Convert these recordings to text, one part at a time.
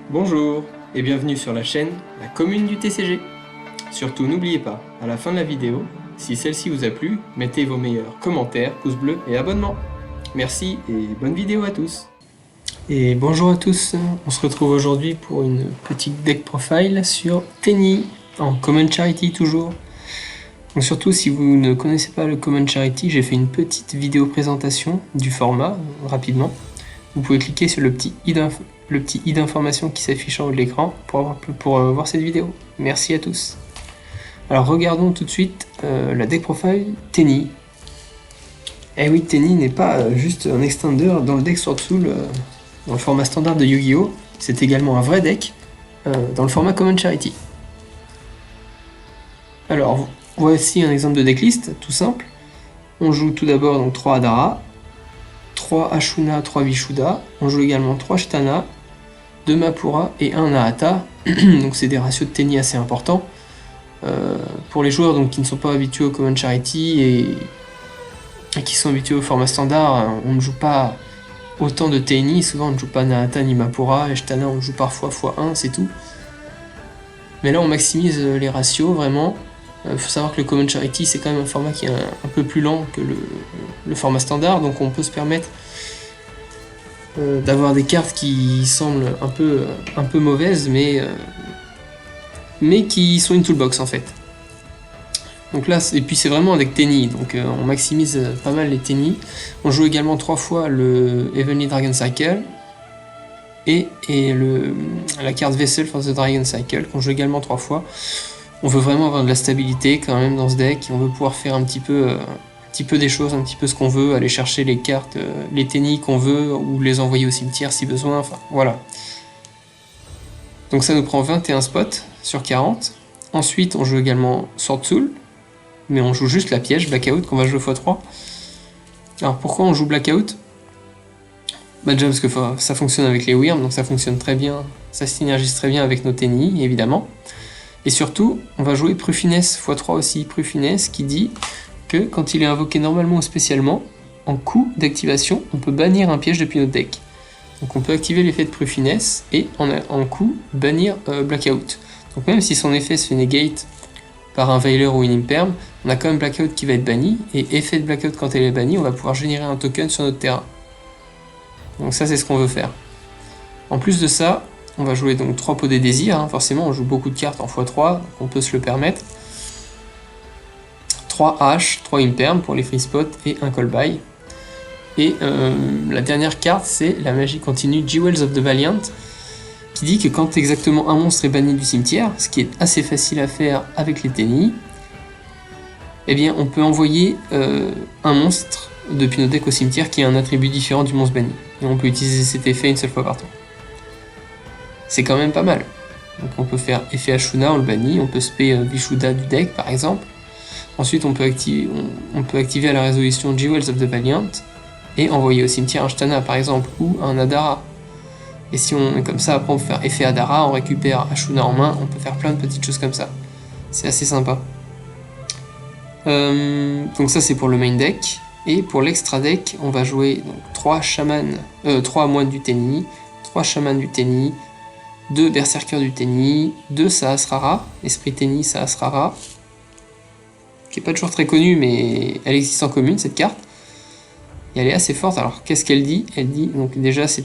Bonjour et bienvenue sur la chaîne La Commune du TCG. Surtout n'oubliez pas, à la fin de la vidéo, si celle-ci vous a plu, mettez vos meilleurs commentaires, pouces bleus et abonnement. Merci et bonne vidéo à tous. Et bonjour à tous, on se retrouve aujourd'hui pour une petite deck profile sur Tenny, en Common Charity toujours. Donc surtout si vous ne connaissez pas le Common Charity, j'ai fait une petite vidéo présentation du format, rapidement. Vous pouvez cliquer sur le petit i d'information qui s'affiche en haut de l'écran pour voir cette vidéo. Merci à tous. Alors regardons tout de suite la deck profile Tenny. Eh oui, Tenny n'est pas juste un extender dans le deck Sword Soul dans le format standard de Yu-Gi-Oh! C'est également un vrai deck dans le format Common Charity. Alors voici un exemple de decklist, tout simple. On joue tout d'abord donc 3 Adara, 3 Ashuna, 3 Vishuda. On joue également 3 Shtana, 2 Mapura et 1 Nahata. Donc c'est des ratios de Tenny assez importants. Pour les joueurs donc, qui ne sont pas habitués au Common Charity et qui sont habitués au format standard, on ne joue pas autant de Tenny. Souvent on ne joue pas Nahata ni Mapura, et Shtana on joue parfois x1, c'est tout. Mais là on maximise les ratios vraiment. Il faut savoir que le Common Charity c'est quand même un format qui est un peu plus lent que le format standard, donc on peut se permettre d'avoir des cartes qui semblent un peu mauvaises, mais qui sont une toolbox en fait. Donc là, et puis c'est vraiment avec Tenny, donc on maximise pas mal les Tenny. On joue également 3 fois le Heavenly Dragon Cycle et la carte Vessel for the Dragon Cycle qu'on joue également 3 fois. On veut vraiment avoir de la stabilité quand même dans ce deck, on veut pouvoir faire un petit peu des choses, un petit peu ce qu'on veut, aller chercher les cartes, les Tenny qu'on veut, ou les envoyer au cimetière si besoin, enfin voilà. Donc ça nous prend 21 spots sur 40. Ensuite on joue également Sword Soul, mais on joue juste la piège, Blackout, qu'on va jouer x3. Alors pourquoi on joue Blackout ? Bah déjà parce que ça fonctionne avec les Wyrms, donc ça fonctionne très bien, ça synergise très bien avec nos Tenny, évidemment. Et surtout, on va jouer Prufiness x3 aussi, Prufiness qui dit que quand il est invoqué normalement ou spécialement, en coup d'activation, on peut bannir un piège depuis notre deck. Donc on peut activer l'effet de Prufiness et en coup bannir Blackout. Donc même si son effet se fait negate par un Veiler ou une Imperm, on a quand même Blackout qui va être banni, et effet de Blackout quand elle est bannie, on va pouvoir générer un token sur notre terrain. Donc ça c'est ce qu'on veut faire. En plus de ça, on va jouer donc 3 pots des désirs, hein. Forcément on joue beaucoup de cartes en x3, donc on peut se le permettre. 3 H, 3 Imperm pour les free spots et un call by. Et la dernière carte c'est la magie continue Jewels of the Valiant, qui dit que quand exactement un monstre est banni du cimetière, ce qui est assez facile à faire avec les Tenny, eh bien on peut envoyer un monstre depuis notre deck au cimetière qui a un attribut différent du monstre banni. Et on peut utiliser cet effet une seule fois par tour. C'est quand même pas mal. Donc on peut faire effet Ashuna, on le bannit, on peut spé Vishuda du deck par exemple. Ensuite on peut activer à la résolution Jewels of the Valiant et envoyer au cimetière un Shtana par exemple ou un Adara. Et si on est comme ça, après on peut faire effet Adara, on récupère Ashuna en main, on peut faire plein de petites choses comme ça. C'est assez sympa. Donc ça c'est pour le main deck. Et pour l'extra deck, on va jouer donc, 3 moines du Tenny, 3 chamans du Tenny, 2 berserkers du Tenny, 2 Sahasrara, esprit Tenny Sahasrara, qui est pas toujours très connue, mais elle existe en commune cette carte. Et elle est assez forte. Alors qu'est-ce qu'elle dit ? Elle dit, donc déjà c'est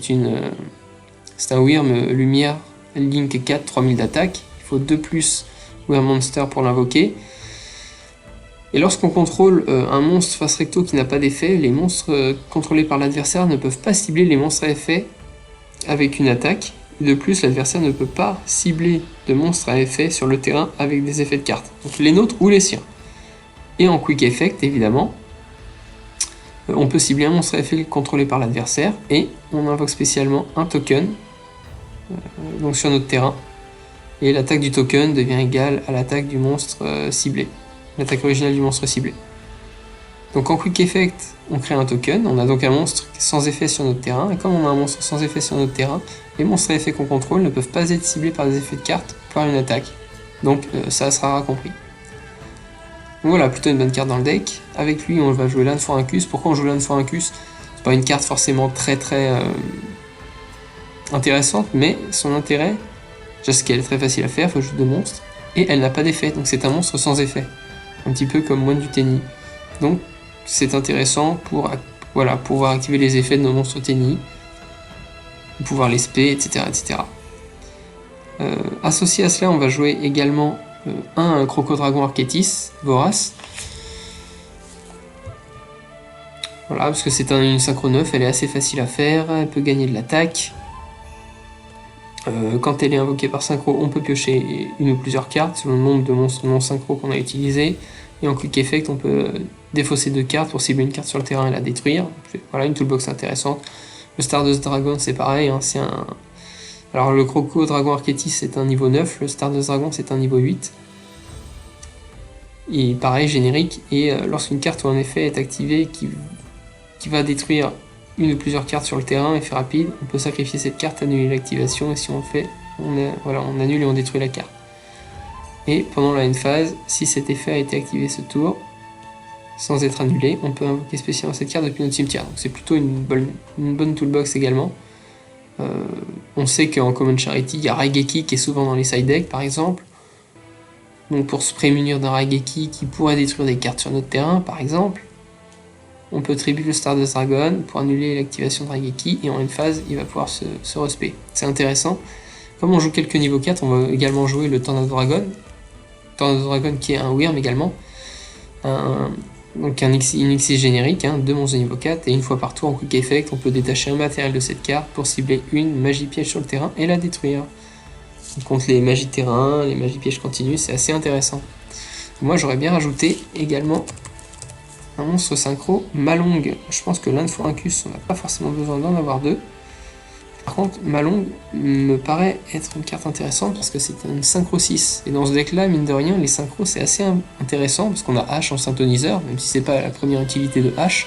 un Wyrm lumière, Link 4, 3000 d'attaque. Il faut 2+ Wyrm Monster pour l'invoquer. Et lorsqu'on contrôle un monstre face recto qui n'a pas d'effet, les monstres contrôlés par l'adversaire ne peuvent pas cibler les monstres à effet avec une attaque. Et de plus, l'adversaire ne peut pas cibler de monstres à effet sur le terrain avec des effets de cartes. Donc les nôtres ou les siens. Et en quick effect, évidemment, on peut cibler un monstre à effet contrôlé par l'adversaire et on invoque spécialement un token donc sur notre terrain. Et l'attaque du token devient égale à l'attaque du monstre ciblé. L'attaque originale du monstre ciblé. Donc en quick effect, on crée un token, on a donc un monstre sans effet sur notre terrain, et comme on a un monstre sans effet sur notre terrain, les monstres à effet qu'on contrôle ne peuvent pas être ciblés par des effets de cartes par une attaque. Donc ça sera compris. Donc voilà, plutôt une bonne carte dans le deck. Avec lui, on va jouer Land for Incus. Pourquoi on joue Land for Incus ? C'est pas une carte forcément très intéressante, mais son intérêt, juste qu'elle est très facile à faire, il faut juste 2 monstres, et elle n'a pas d'effet, donc c'est un monstre sans effet. Un petit peu comme Moine du Tenni. Donc c'est intéressant pour voilà, pouvoir activer les effets de nos monstres Tenni, pouvoir les spé, etc. etc. Associé à cela, on va jouer également un Crocodragon Archétis, Vorace. Voilà, parce que c'est une synchro 9, elle est assez facile à faire, elle peut gagner de l'attaque. Quand elle est invoquée par synchro, on peut piocher une ou plusieurs cartes selon le nombre de monstres non synchro qu'on a utilisé. Et en quick effect, on peut défausser 2 cartes pour cibler une carte sur le terrain et la détruire. Voilà, une toolbox intéressante. Le Stardust Dragon, c'est pareil, hein, c'est un... Alors le Croco Dragon Archétis, c'est un niveau 9, le Stardust Dragon, c'est un niveau 8. Et pareil, générique, et lorsqu'une carte ou un effet est activé qui va détruire une ou plusieurs cartes sur le terrain, effet rapide, on peut sacrifier cette carte, annuler l'activation, et si on le fait, on annule et on détruit la carte. Et pendant la end phase, si cet effet a été activé ce tour, sans être annulé, on peut invoquer spécialement cette carte depuis notre cimetière. Donc c'est plutôt une bonne toolbox également. On sait qu'en Common Charity, il y a Raigeki qui est souvent dans les side decks par exemple. Donc pour se prémunir d'un Raigeki qui pourrait détruire des cartes sur notre terrain par exemple, on peut tributer le Stardust Dragon pour annuler l'activation de Raigeki et en une phase il va pouvoir se respect. C'est intéressant. Comme on joue quelques niveaux 4, on va également jouer le Tornado Dragon. Tornado Dragon qui est un Wyrm également. Donc une Xyz générique, 2 monstres de niveau 4, et une fois par tour en quick effect, on peut détacher un matériel de cette carte pour cibler une magie piège sur le terrain et la détruire. Contre les magies terrain, les magies pièges continues, c'est assez intéressant. Moi j'aurais bien rajouté également un monstre synchro, Malong. Je pense que l'Inde Forancus, on n'a pas forcément besoin d'en avoir 2. Par contre, Malong me paraît être une carte intéressante parce que c'est une synchro 6. Et dans ce deck là, mine de rien, les synchros c'est assez intéressant parce qu'on a H en synthoniseur, même si c'est pas la première utilité de H.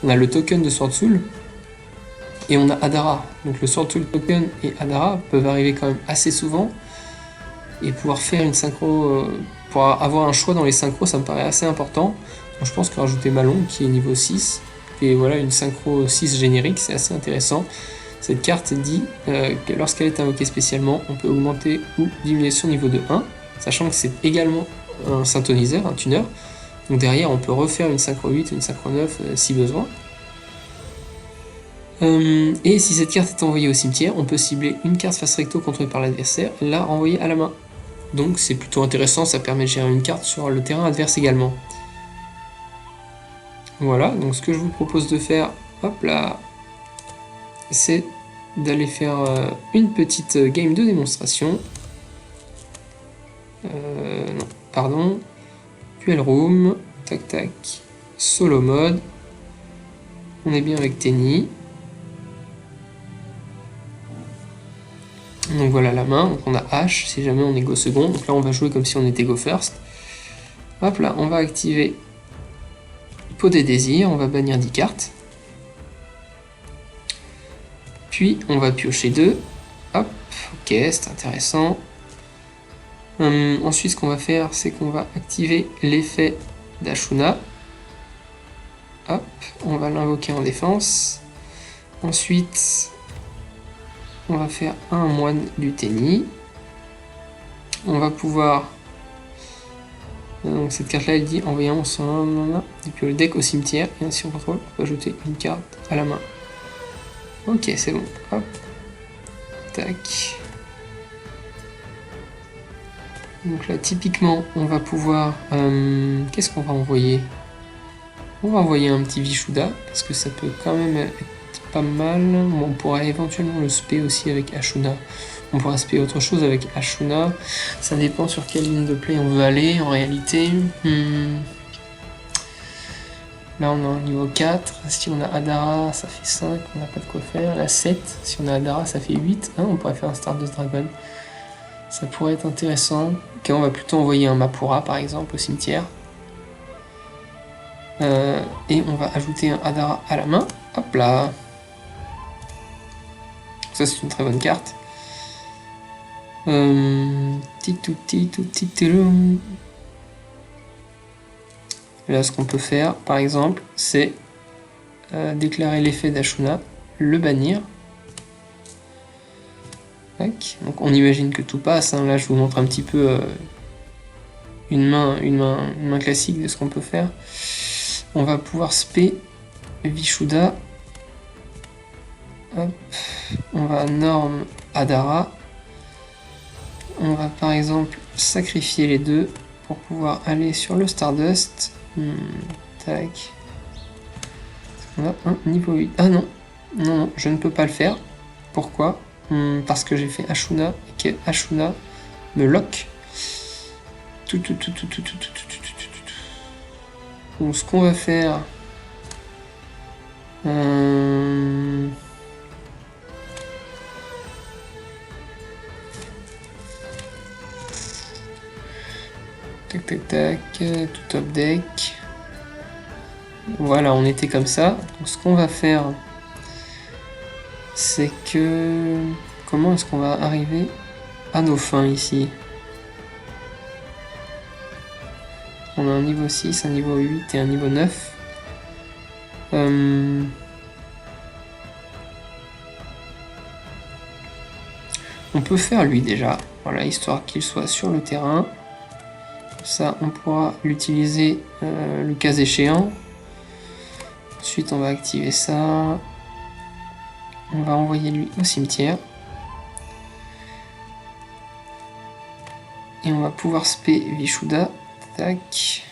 On a le token de Sword Soul et on a Adara. Donc le Sword Soul token et Adara peuvent arriver quand même assez souvent et pouvoir faire une synchro, pour avoir un choix dans les synchros, ça me paraît assez important. Donc je pense que rajouter Malong qui est niveau 6 et voilà une synchro 6 générique, c'est assez intéressant. Cette carte dit que lorsqu'elle est invoquée spécialement, on peut augmenter ou diminuer son niveau de 1, sachant que c'est également un synthoniseur, un tuner. Donc derrière, on peut refaire une synchro 8 ou une synchro 9 si besoin. Et si cette carte est envoyée au cimetière, on peut cibler une carte face recto contrôlée par l'adversaire et la renvoyer à la main. Donc c'est plutôt intéressant, ça permet de gérer une carte sur le terrain adverse également. Voilà, donc ce que je vous propose de faire, hop là, c'est d'aller faire une petite game de démonstration. Non, pardon. Duel room, tac tac, solo mode. On est bien avec Tenni. Donc voilà la main, donc on a H si jamais on est go second. Donc là on va jouer comme si on était go first. Hop là, on va activer Pot des désirs, on va bannir 10 cartes. Puis on va piocher 2. Hop, ok, c'est intéressant. Ensuite, ce qu'on va faire, c'est qu'on va activer l'effet d'Ashuna. Hop, on va l'invoquer en défense. Ensuite, on va faire un moine du Tenni. On va pouvoir... Donc cette carte-là, elle dit envoyer un monstre depuis le deck au cimetière. Et ainsi on contrôle, on peut ajouter une carte à la main. Ok, c'est bon. Hop. Tac. Donc là, typiquement, on va pouvoir... qu'est-ce qu'on va envoyer? On va envoyer un petit Vishuda, parce que ça peut quand même être pas mal. Bon, on pourrait éventuellement le spé aussi avec Ashuna. On pourra spé autre chose avec Ashuna. Ça dépend sur quelle ligne de play on veut aller, en réalité. Là, on est en niveau 4. Si on a Adara, ça fait 5. On n'a pas de quoi faire. La 7. Si on a Adara, ça fait 8. On pourrait faire un Stardust Dragon. Ça pourrait être intéressant. Ok, on va plutôt envoyer un Mapura, par exemple, au cimetière. Et on va ajouter un Adara à la main. Hop là. Ça, c'est une très bonne carte. Là, ce qu'on peut faire, par exemple, c'est déclarer l'effet d'Ashuna, le bannir. Tac. Donc on imagine que tout passe, hein. Là je vous montre un petit peu une main classique de ce qu'on peut faire. On va pouvoir spé Vishuda. Hop. On va norm Adara. On va par exemple sacrifier les deux pour pouvoir aller sur le Stardust. Tac. On a un niveau 8. Ah non, non, je ne peux pas le faire. Pourquoi? Parce que j'ai fait Ashuna et que Ashuna me lock. Donc ce qu'on va faire... Tac, tac, tac, tout top deck. Voilà, on était comme ça. Donc ce qu'on va faire, c'est que... Comment est-ce qu'on va arriver à nos fins ici? On a un niveau 6, un niveau 8 et un niveau 9. On peut faire lui déjà, voilà, histoire qu'il soit sur le terrain. Ça, on pourra l'utiliser le cas échéant. Ensuite, on va activer ça. On va envoyer lui au cimetière. Et on va pouvoir spé Vishuda. Tac.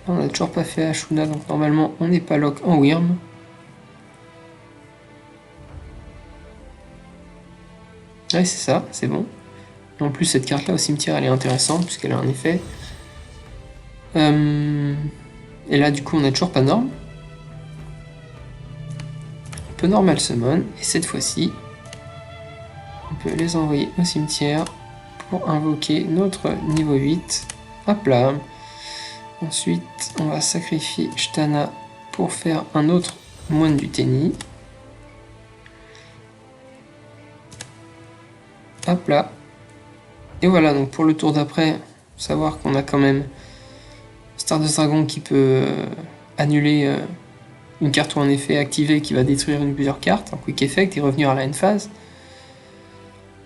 On n'a toujours pas fait Ashuna, donc normalement on n'est pas lock en Wyrm. Ouais, c'est ça, c'est bon. Et en plus, cette carte-là au cimetière, elle est intéressante puisqu'elle a un effet. Et là, du coup, on n'a toujours pas norme. On peut normal summon, et cette fois-ci, on peut les envoyer au cimetière pour invoquer notre niveau 8. Hop là. Ensuite, on va sacrifier Shtana pour faire un autre moine du Tenni. Hop là. Et voilà, donc pour le tour d'après, savoir qu'on a quand même Stardust Dragon qui peut annuler une carte ou un effet activé qui va détruire une plusieurs cartes, un quick effect et revenir à la end phase.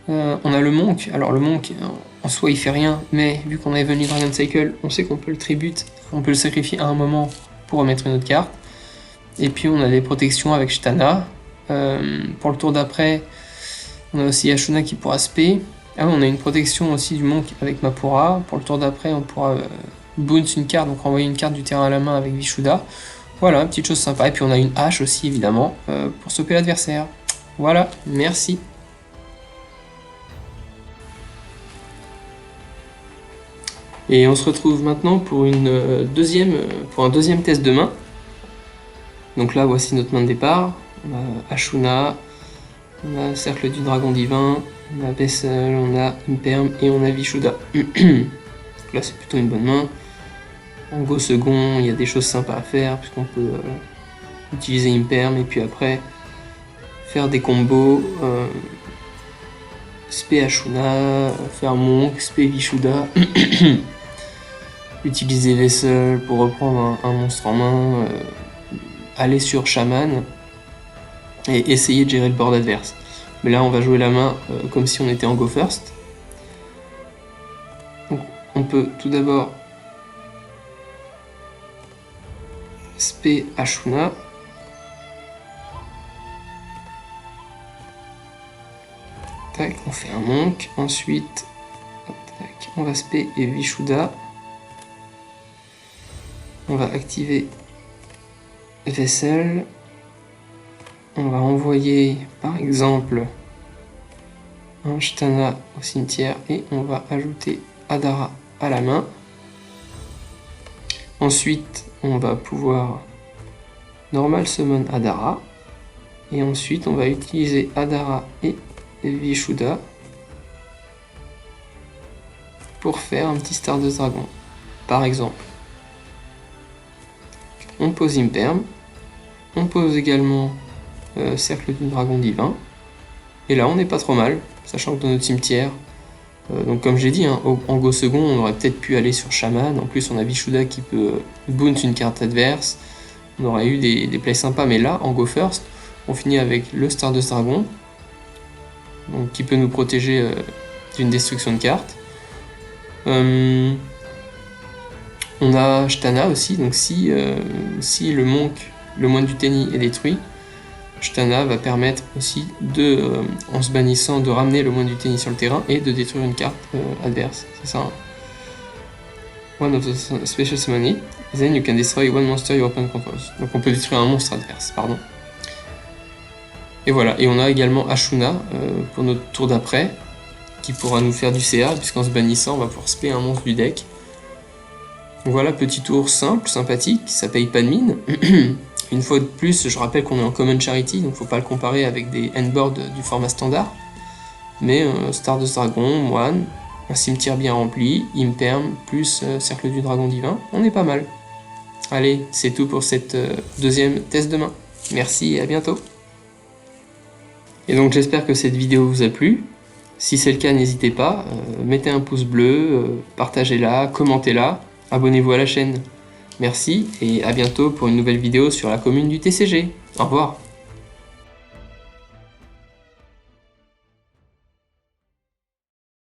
On a le Monk. Alors le Monk, en soi il fait rien, mais vu qu'on a Heavenly Dragon Cycle, on sait qu'on peut le tribute, on peut le sacrifier à un moment pour remettre une autre carte. Et puis on a des protections avec Shtana. Pour le tour d'après, on a aussi Ashuna qui pourra spé. Ah oui, on a une protection aussi du Monk avec Mapura. Pour le tour d'après, on pourra bounce une carte, donc renvoyer une carte du terrain à la main avec Vishuda. Voilà, petite chose sympa. Et puis on a une hache aussi évidemment pour stopper l'adversaire. Voilà, merci. Et on se retrouve maintenant pour un deuxième test de main. Donc là, voici notre main de départ. On a Ashuna, on a Cercle du Dragon Divin, on a Vessel, on a Imperm et on a Vishuda. Là, c'est plutôt une bonne main. En go second, il y a des choses sympas à faire, puisqu'on peut utiliser Imperm et puis après faire des combos. Spé Ashuna, faire Monk, Spé Vishuda. Utiliser Vessel pour reprendre un monstre en main, aller sur Shaman et essayer de gérer le board adverse. Mais là on va jouer la main comme si on était en go first. Donc on peut tout d'abord spé Ashuna. Tac, on fait un Monk. Ensuite, tac, on va spé et Vishuda. On va activer Vessel. On va envoyer par exemple un Shtana au cimetière et on va ajouter Adara à la main. Ensuite, on va pouvoir normal summon Adara. Et ensuite, on va utiliser Adara et Vishuda pour faire un petit Stardust Dragon, par exemple. On pose Imperm, on pose également Cercle du Dragon Divin, et là on n'est pas trop mal, sachant que dans notre cimetière, donc comme j'ai dit, hein, en go second on aurait peut-être pu aller sur Shaman, en plus on a Vishuda qui peut bounce une carte adverse, on aurait eu des plays sympas, mais là en go first, on finit avec le Stardust Dragon, donc qui peut nous protéger d'une destruction de carte. On a Shtana aussi, donc si le moine du Tenni est détruit, Shtana va permettre aussi en se bannissant, de ramener le moine du Tenni sur le terrain et de détruire une carte adverse, c'est ça, hein. One of the special summon, then you can destroy one monster your opponent controls. Donc on peut détruire un monstre adverse, pardon. Et voilà, et on a également Ashuna pour notre tour d'après, qui pourra nous faire du CA, puisqu'en se bannissant, on va pouvoir spé un monstre du deck. Donc voilà, petit tour simple, sympathique, ça paye pas de mine. Une fois de plus, je rappelle qu'on est en Common Charity, donc faut pas le comparer avec des handboards du format standard. Mais Stardust Dragon, Moine, un cimetière bien rempli, Imperm, plus Cercle du Dragon Divin, on est pas mal. Allez, c'est tout pour cette deuxième test de main. Merci et à bientôt. Et donc j'espère que cette vidéo vous a plu. Si c'est le cas, n'hésitez pas, mettez un pouce bleu, partagez-la, commentez-la, abonnez-vous à la chaîne. Merci et à bientôt pour une nouvelle vidéo sur la commune du TCG. Au revoir.